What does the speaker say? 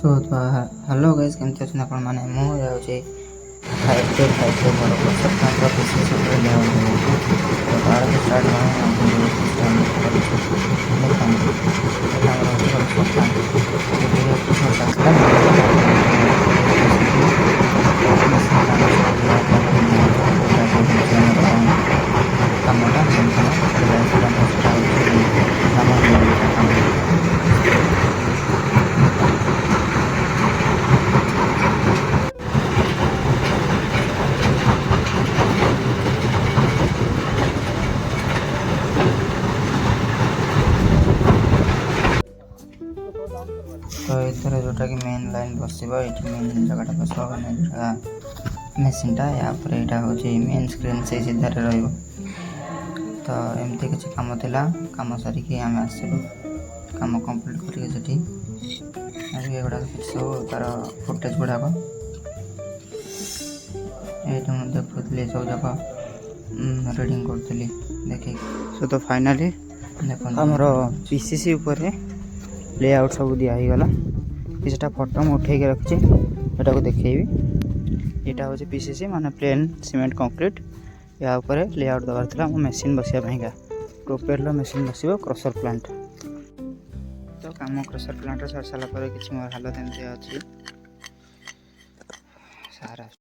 सो तो hello guys केमती अच्छे आपण मैंने मुझे 5 बड़ प्रोसेस विशेष तो तार स्टार्ट तो इधर जोटा कि मेन लाइन बस मेन जगह बस मेसीनटा या यहाँ मेन स्क्रीन से सीधार रही तो एमती किसी कम थिला कम सारिकी आम आसलु कम कंप्लीट करके गुड़ा सब तार फुटेज गुड़ाक ये देखुली सब जाक रिडिंग करी देख सो तो फाइनाली देख आमर पीसीसी लेआउट सब दिगला किसी फोटो मुझे उठे रखी यहाँ को देखेबी यहाँ हूँ पीसीसी माने प्लेन सीमेंट कंक्रीट या लेआउट दबार था मेसीन बसापाईका प्रोपेलर मेसीन बस क्रसर प्लांट तो कम क्रसर प्लांट सर सारापर कि मोर हालत एमती अच्छी